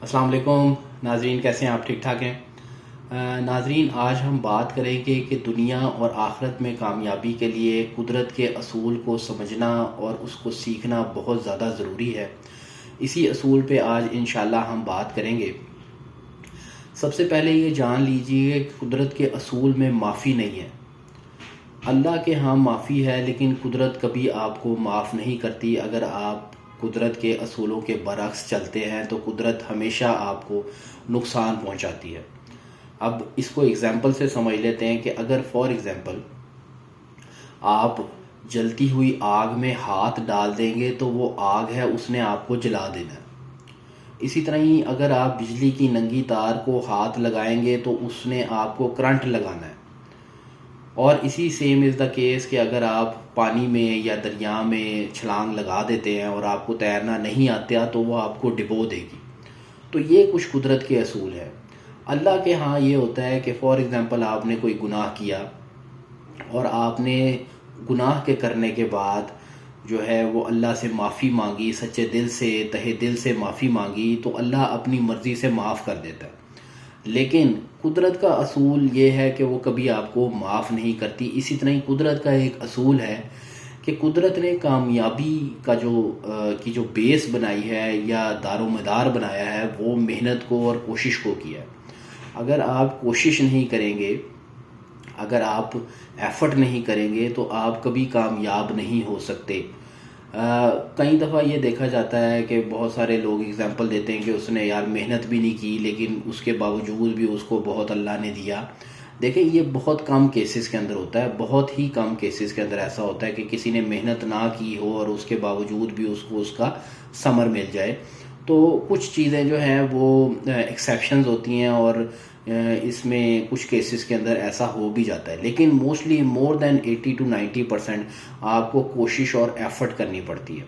अस्सलाम वालेकुम नाजरीन, कैसे हैं आप? ठीक ठाक हैं? नाजरीन, आज हम बात करेंगे कि दुनिया और आखिरत में कामयाबी के लिए कुदरत के असूल को समझना और उसको सीखना बहुत ज़्यादा ज़रूरी है। इसी असूल पे आज इंशाल्लाह हम बात करेंगे। सबसे पहले ये जान लीजिए कि कुदरत के असूल में माफ़ी नहीं है। अल्लाह के यहाँ माफ़ी है, लेकिन कुदरत कभी आपको माफ़ नहीं करती। अगर आप कुदरत के असूलों के बरअक्स चलते हैं तो कुदरत हमेशा आपको नुकसान पहुंचाती है। अब इसको एग्ज़ाम्पल से समझ लेते हैं कि अगर फॉर एग्ज़ाम्पल आप जलती हुई आग में हाथ डाल देंगे तो वो आग है, उसने आपको जला देना है। इसी तरह ही अगर आप बिजली की नंगी तार को हाथ लगाएंगे तो उसने आपको करंट लगाना है। और इसी सेम इज़ द केस कि अगर आप पानी में या दरिया में छलांग लगा देते हैं और आपको तैरना नहीं आता तो वो आपको डुबो देगी। तो ये कुछ कुदरत के असूल है। अल्लाह के यहाँ ये होता है कि फ़ॉर एग्ज़ाम्पल आपने कोई गुनाह किया और आपने गुनाह के करने के बाद जो है वो अल्लाह से माफ़ी मांगी, सच्चे दिल से, तहे दिल से माफ़ी मांगी, तो अल्लाह अपनी मर्ज़ी से माफ़ कर देता है। लेकिन कुदरत का असूल ये है कि वो कभी आपको माफ़ नहीं करती। इसी तरह ही कुदरत का एक असूल है कि कुदरत ने कामयाबी का जो बेस बनाई है या दारोमदार बनाया है वो मेहनत को और कोशिश को किया है। अगर आप कोशिश नहीं करेंगे, अगर आप एफ़र्ट नहीं करेंगे तो आप कभी कामयाब नहीं हो सकते। कई दफ़ा ये देखा जाता है कि बहुत सारे लोग एग्ज़ाम्पल देते हैं कि उसने यार मेहनत भी नहीं की लेकिन उसके बावजूद भी उसको बहुत अल्लाह ने दिया। देखें, ये बहुत कम केसेस के अंदर होता है, बहुत ही कम केसेस के अंदर ऐसा होता है कि किसी ने मेहनत ना की हो और उसके बावजूद भी उसको उसका समर मिल जाए। तो कुछ चीज़ें जो हैं वो एक्सेप्शंस होती हैं और इसमें कुछ केसेस के अंदर ऐसा हो भी जाता है, लेकिन मोस्टली मोर देन 80 to 90% आपको कोशिश और एफ़र्ट करनी पड़ती है।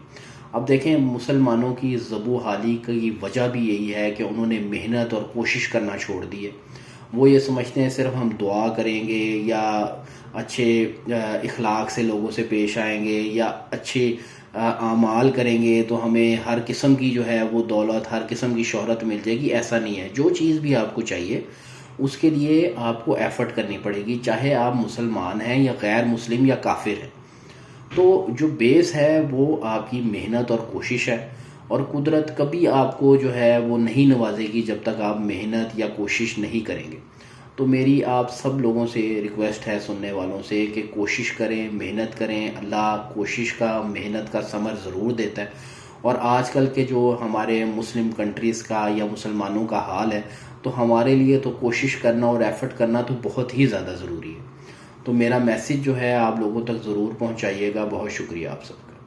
अब देखें, मुसलमानों की ज़बू हाली की वजह भी यही है कि उन्होंने मेहनत और कोशिश करना छोड़ दी है। वो ये समझते हैं सिर्फ हम दुआ करेंगे या अच्छे इखलाक से लोगों से पेश आएंगे या अच्छे आमाल करेंगे तो हमें हर किस्म की जो है वो दौलत, हर किस्म की शोहरत मिल जाएगी। ऐसा नहीं है। जो चीज़ भी आपको चाहिए उसके लिए आपको एफ़र्ट करनी पड़ेगी, चाहे आप मुसलमान हैं या गैर मुस्लिम या काफिर हैं। तो जो बेस है वो आपकी मेहनत और कोशिश है, और कुदरत कभी आपको जो है वो नहीं नवाजेगी जब तक आप मेहनत या कोशिश नहीं करेंगे। तो मेरी आप सब लोगों से रिक्वेस्ट है, सुनने वालों से, कि कोशिश करें, मेहनत करें। अल्लाह कोशिश का, मेहनत का समर ज़रूर देता है। और आजकल के जो हमारे मुस्लिम कंट्रीज़ का या मुसलमानों का हाल है, तो हमारे लिए तो कोशिश करना और एफ़र्ट करना तो बहुत ही ज़्यादा ज़रूरी है। तो मेरा मैसेज जो है आप लोगों तक ज़रूर पहुंचाइएगा। बहुत शुक्रिया आप सबका।